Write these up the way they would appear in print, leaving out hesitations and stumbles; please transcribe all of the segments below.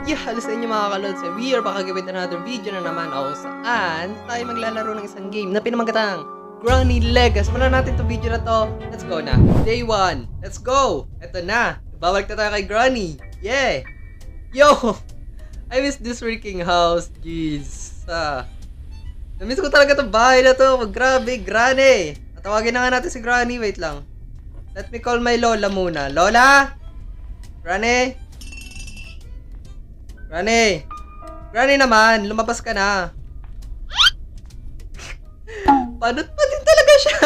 Yeah, halos sa inyo mga kalods. We are back again with another video na naman ako saan tayo maglalaro ng isang game na pinamagatang Granny Legacy. Muna natin itong video na to. Let's go na. Day 1. Let's go. Eto na. Babalik na tayo kay Granny. Yeah. Yo. I miss this freaking house. Jeez. Namiss ko talaga itong bahay na to. Grabe, Granny. Tawagin na nga natin si Granny. Wait lang. Let me call my Lola muna. Lola? Granny? Granny! Granny naman, lumabas ka na. Panot pa din talaga siya.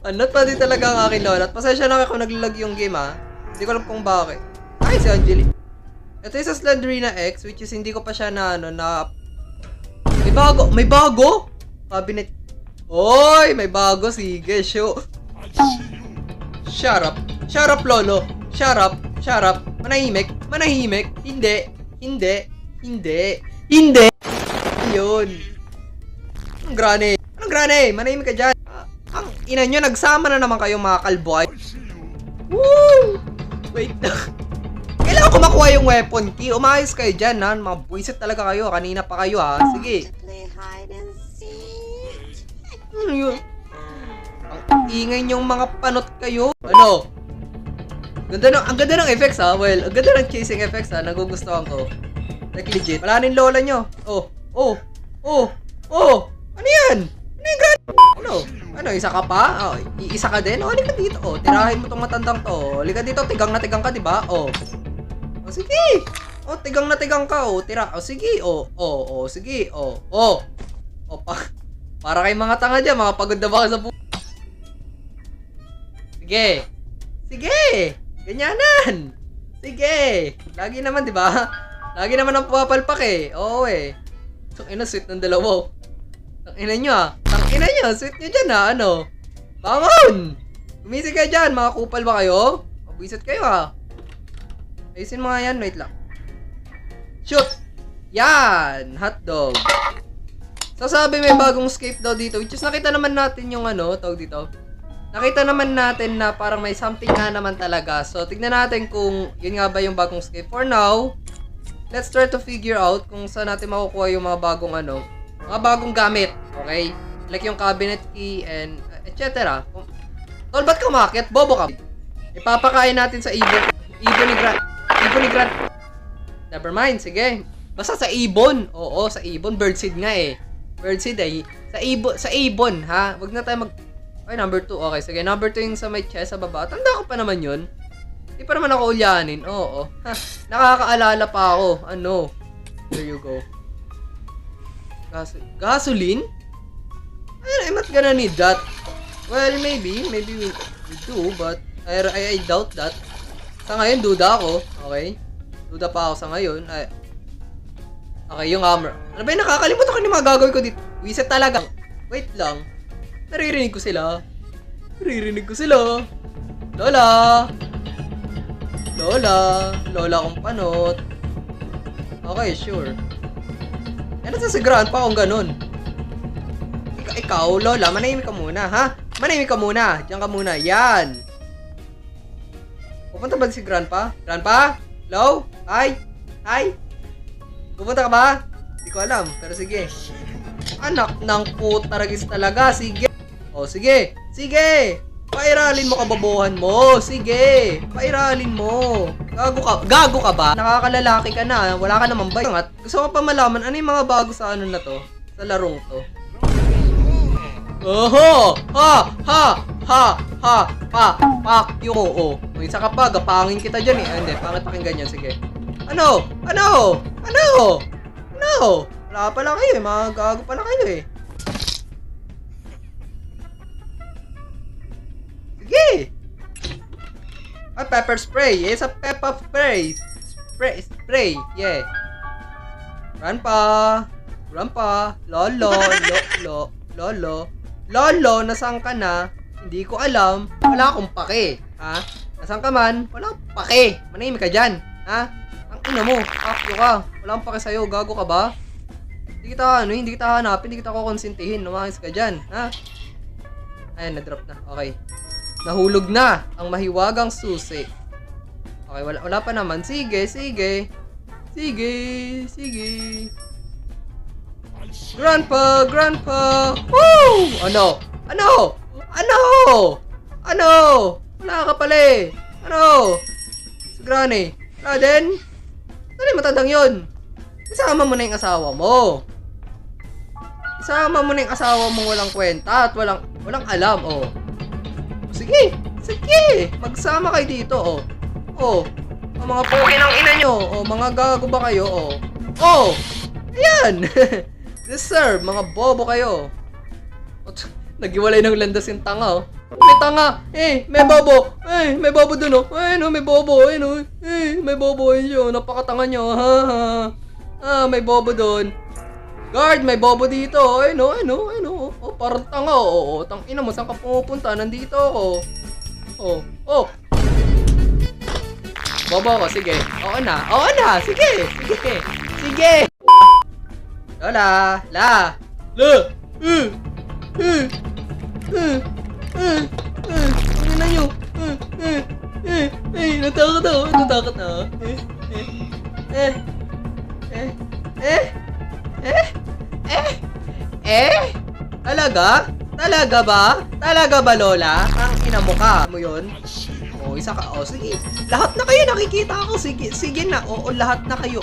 Panot pa din talaga ang aking lola. At pasensya na ako naglalag yung game ha. Hindi ko alam kung bakit. Ay, si Angeli. Ito yung sa Slenderina X, which is hindi ko pa siya na May bago! May bago! Cabinet. Oy! May bago. Sige, show. Shut up. Shut up, Lolo. Shut up. Shut up. Manahimik. Manahimik. Hindi. Hindi. Hindi. Hindi. Ayun. Anong Granny? Anong Granny? Manahimik ka dyan. Ang ina nyo, nagsama na naman kayong mga kalbo. Woo! Wait lang. Kailangan ko makuha yung weapon key. Umayos kayo dyan, ha? Mga buwisit talaga kayo. Kanina pa kayo, ha? Sige. Ano yun? Ang ingay nyong mga panot kayo. Ano? Ang ganda ng effects ha. Well, ang ganda ng chasing effects ha. Nagugustuhan ko. Like legit. Wala na yung lola nyo. Oh. Ano yan? Ano yung Ano? Ano? Isa ka pa? Oh, isa ka din? Oh, halika dito. Oh, tirahin mo tong matandang to. Halika dito. Tigang na tigang ka, diba? Oh. Oh, sige. Oh, tigang na tigang ka. Oh, tira. Oh, sige. Oh, sige. Oh. Para kay mga tanga dyan. Mga pagod na ba sa Sige. Sige. Ganyanan! Sige! Lagi naman, di ba? Lagi naman ang pumapalpak eh. Oo eh. Tangina, sweet ng dalawa. Tangina nyo ah. Tangina nyo, sweet nyo dyan ah. Ano? Bangon! Gumising kayo dyan. Mga kupal ba kayo? Mabwisit kayo ah. Ayusin mo nga yan. Wait lang. Shoot! Yan! Hotdog. So sabi may bagong scape daw dito. Which is nakita naman natin yung tawag dito. Nakita naman natin na parang may something nga naman talaga. So, tignan natin kung yun nga ba yung bagong scape. For now, let's try to figure out kung saan natin makukuha yung mga bagong mga bagong gamit. Okay? Like yung cabinet key and etc. Tol, ba't ka umakit? Bobo ka. Ipapakain natin sa ibon. Ibon ni Grant. Never mind, sige. Basta sa ibon. Oo, sa ibon. Birdseed nga eh. Birdseed eh. Sa ibon, ha? Wag na tayo Ay, number 2. Okay, sige. Number 2 yung sa may chest sa baba. Tanda ko pa naman yun. Hindi pa naman ako ulyanin. Oo. Ha, nakakaalala pa ako. Ano? There you go. Gasoline? Ay, I'm not gonna need that. Well, maybe. Maybe we do, but I doubt that. Sa ngayon, duda ako. Okay? Duda pa ako sa ngayon. Ay. Okay, yung hammer. Ano ba yung nakakalimutan ko yung mga gagawin ko dito? Wiset talaga. Wait lang. Naririnig ko sila. Lola! Lola kong panot. Okay, sure. Yan na si Grandpa kung ganun. Ikaw, Lola, manahimik ka muna, ha? Manahimik ka muna. Diyan ka muna. Yan. Pupunta ba si Grandpa? Grandpa? Hello? Hi? Pupunta ka ba? Hindi ko alam, pero sige. Anak ng putaragis talaga. Sige. Oh, sige. Pairalin mo kababuhan mo. Sige. Pairalin mo. Gago ka ba? Nakakalalaki ka na. Wala ka naman ba? At gusto ko pa malaman ano yung mga bago sa na to? Sa larong to. Oho! Pak! Yung oo. Isa ka pa. Gapangin kita dyan eh. Hindi. Pangit pakinggan yan. Sige. Ano? Wala pala kayo eh. Mga gago pala kayo eh. Sige! Pepper spray. Yes, a pepper spray. Spray. Yeah. Grandpa. Lolo, nasaan ka na? Hindi ko alam. Wala akong pake. Ha? Nasaan ka man? Wala akong pake. Manahimik ka dyan. Ha? Ang ina mo. Akyo ka. Wala akong pake sa'yo. Gago ka ba? Hindi kita hanapin. Hindi kita kukonsintihin. Lumakis ka dyan. Ha? Ayan, na-drop na. Okay. Nahulog na ang mahiwagang susi. Okay, wala pa naman. Sige. Sige, sige. Grandpa, Grandpa. Woo! Ano? Ano? Ano? Ano? Wala ka pala eh. Ano? Si Granny. Wala din? Ano yung matandang yun? Isama mo na yung asawa mo. Isama mo na yung asawa mo walang kwenta at walang alam, oh. Sige, sige. Magsama kayo dito, oh. Oh. Oh, mga poke ng ina nyo. Oh, mga gago ba kayo, oh. Oh. Ayan. Deserve, mga bobo kayo. Nagiwalay ng landas yung tanga, oh. May tanga. May bobo. May bobo dun, oh. No, may bobo. No. May bobo. Ayun, napakatanga nyo. Ha. May bobo dun. Guard, may bobo dito. No. Oh, parang tanga, oh. Tangina mo, saan ka pumupunta? Nandito ako. Oh. Bobo ko, sige. Oo na. Sige. Lola. La. Ang ina nyo. Natakot na. Talaga ba? Talaga ba, Lola? Ang ina mo ka. Mo yun? Oh, isa ka. Oh, sige. Lahat na kayo nakikita ako. Sige na. Oo, lahat na kayo.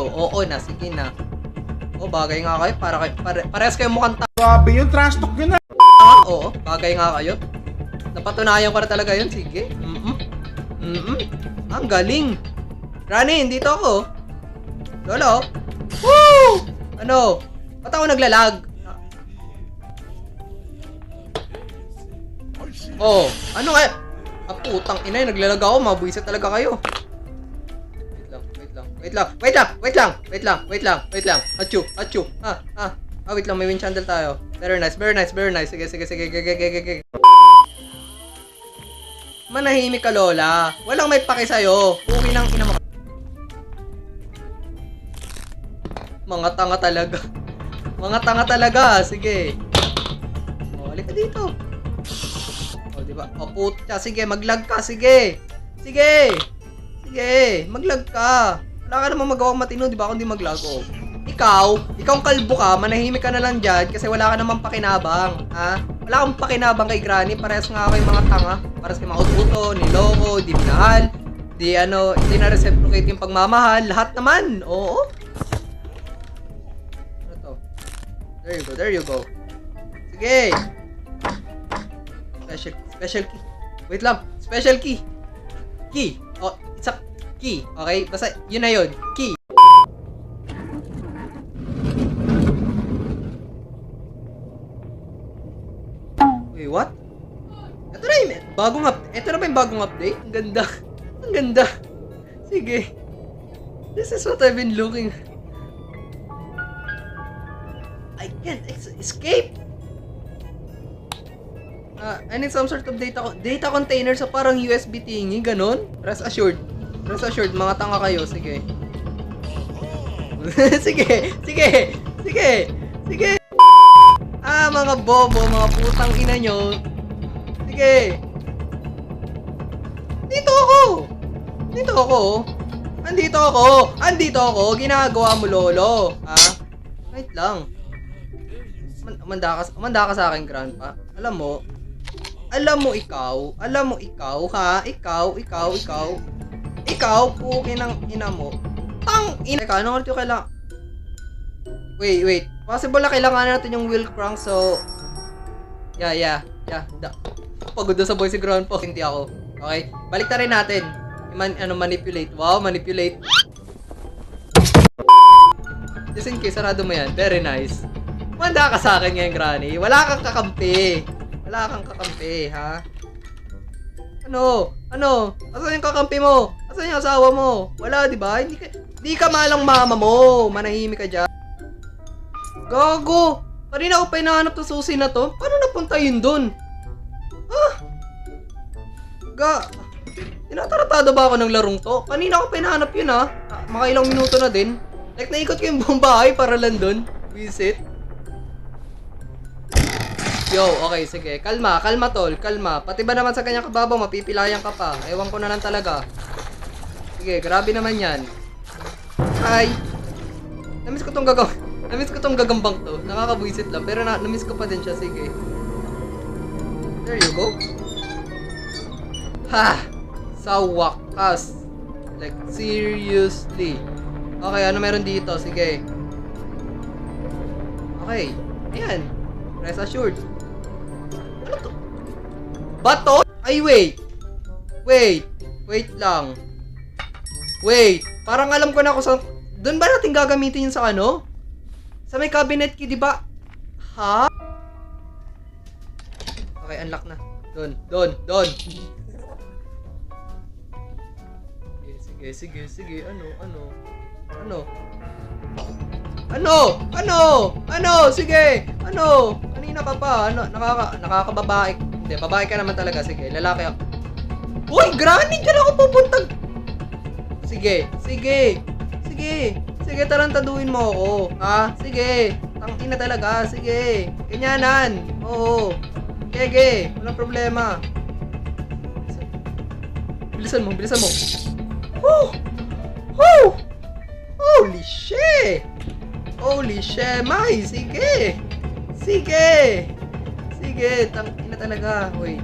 Oo na. Sige na. Oh, bagay nga kayo. Parehas kayo mukhang Grabe yung trash talk yun na. Oo, bagay nga kayo. Napatunayan ko na talaga yun. Sige. Ang galing. Rani, dito ako. Lolo. Woo! Ano? Ba't ako naglalag? Oh, ano nga? Putang ina, naglalag ako. Mabuisit talaga kayo. Wait lang. Achoo. Wait lang, may wind candle tayo. Very nice. Sige. Manahimik ka, Lola. Walang may paki sa'yo. Uwi ng ina mo. Mga tanga talaga. Sige. Oh, halika dito. Oh, diba? Oh, putya. Sige, maglag ka. Sige. Maglag ka. Wala ka namang magawang matino, di ba? Kundi maglag. Oh. Ikaw kalbo ka, manahimik ka na lang dyan kasi wala ka namang pakinabang. Ha? Wala kang pakinabang kay Granny. Parehas nga kayo mga tanga. Parehas kayo mga uto, niloko, di minahal, hindi na-reciprocate yung pagmamahal. Lahat naman. Oo. Ano to? There you go. Sige. Special key. Wait lang. Special key. Key. Oh, it's a key. Okay? Basta, yun na yun. Key. Wait, what? Ito na yung bagong update. Ang ganda. Sige. This is what I've been looking. I can't escape. I need some sort of data container sa parang USB thingy, ganon. Rest assured, mga tanga kayo. Sige. Sige. Mga bobo, mga putang ina nyo. Sige. Andito ako. Ginagawa mo, lolo. Wait lang. Manda ka sa akin, Grandpa. Alam mo ikaw, ha? Ikaw, pukin ng ina mo. Teka, anong ulit yung kailangan? Wait. Possible na kailangan natin yung wheel crank, so... Yeah. Pagod na sa boy si Grandpa. Hindi ako. Okay? Balik na rin natin. Manipulate. Wow, manipulate. Just in case, sarado mo yan. Very nice. Manda ka sa akin ngayon, Granny. Wala kang kakampi, ha? Ano? Asan yung kakampi mo? Asan yung asawa mo? Wala, di ba? Hindi ka malang mama mo. Manahimik ka dyan. Gago! Kanina ko pa hinahanap to susi na to. Paano napunta yun dun? Tinataratado ba ako ng larong to? Kanina ko pa hinahanap yun, ha? Mga ilang minuto na din. Like, naikot ko yung buong bahay para lang dun. Visit. Yo, okay, sige. Kalma, tol. Kalma. Pati ba naman sa kanyang kababaw, mapipilayan ka pa. Ewan ko na lang talaga. Sige, grabe naman yan. Hi! Namiss ko tong gagambang to. Nakakabwisit lang. Pero namiss ko pa din siya. Sige. There you go. Ha! Sa wakas. Like, seriously. Okay, ano meron dito? Sige. Okay. Ayan. Rest assured. Ano to? Bato? Ay, wait. Wait lang. Wait. Parang alam ko na kung saan. Doon ba natin gagamitin yun sa ano? Sa may cabinet key, di ba? Ha? Okay, unlock na. Doon. Sige. Ano? Sige. Ano? Kanina ka pa. Ano? Nakakababae. Hindi, babae ka naman talaga. Sige, lalaki ako. Uy, Granny! Diyan ako pupunta! Sige, tarantaduhin mo ako. Ha? Sige. Tangina talaga. Sige. Ganyanan. Oo. Sige. Walang problema. Bilisan mo. Woo! Holy shit! May! Sige. Tangina talaga. Wait.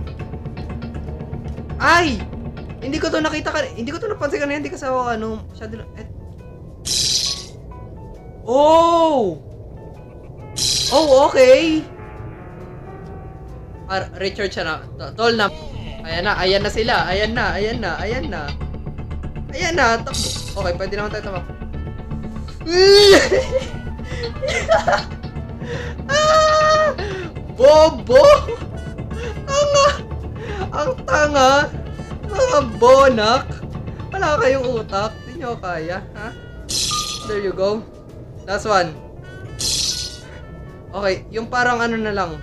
Ay! Hindi ko to napansin kanina. Hindi kasi ako masyado lang. Oh, okay. Richard siya na. Tol na. Ayan na sila. Ayan na. Takbo. Okay, pwede naman tayo tumakbo. Bobo! Ang tanga! Mga bonak! Wala kayong utak. Hindi nyo kaya, ha? There you go. Last one. Okay, yung parang ano na lang.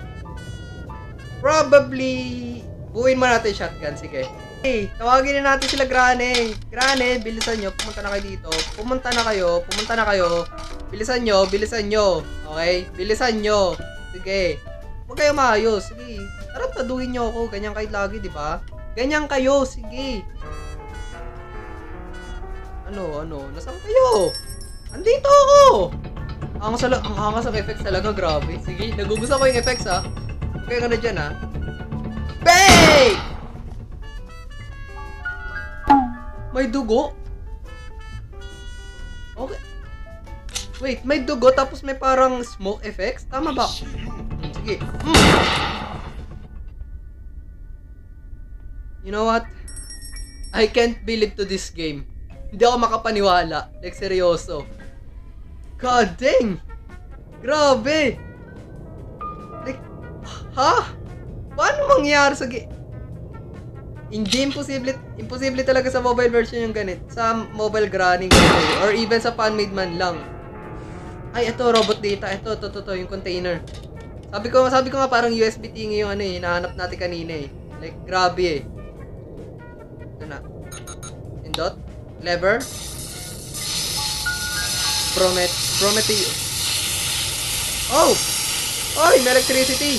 Probably, buuin mo natin shotgun. Sige. Hey, tawagin na natin sila Granny. Granny, bilisan nyo. Pumunta na kayo dito. Pumunta na kayo. Bilisan nyo. Okay? Bilisan nyo. Sige. Huwag kayo maayos. Sige. Tarantaduhin nyo ako. Ganyan kayo lagi, di ba? Ganyan kayo. Sige. Ano? Nasaan kayo? Andito ako! Ang angas ng effects talaga, grabe. Sige, nagugustuhan ko yung effects, ha? Okay ka na dyan, ha? Bang! May dugo? Okay. Wait, may dugo tapos may parang smoke effects? Tama ba? Sige. You know what? I can't believe to this game. Hindi ako makapaniwala. Like, seryoso. God dang! Grabe! Like, ha? Paano mangyari sa Hindi imposible talaga sa mobile version yung ganit. Sa mobile Granny or even sa fan-made man lang. Ay, ito, robot data. Ito, yung container. Sabi ko nga parang USB thingy yung hinahanap natin kanina eh. Like, grabe eh. Ito na. Indot. Lever. Prometheus. Oh! Oy, may electricity!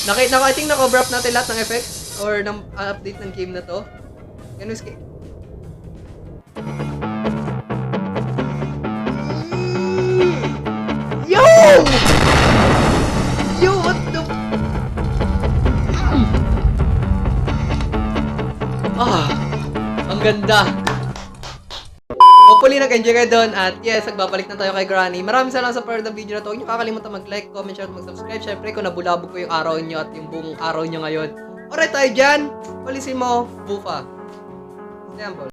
I think na-cover up natin lahat ng effects or ng update ng game na to. Yan yung skate. Yo! What the... Ang ganda! Hopefully nag-enjoy kayo doon at yes, nagbabalik na tayo kay Granny. Maraming salamat sa part ng video na to. Huwag niyo kakalimutan mag-like, comment, share, at mag-subscribe. Syempre kung nabulabog ko yung araw niyo at yung buong araw niyo ngayon. Alright tayo dyan. Polisin mo, bufa. Stay humble.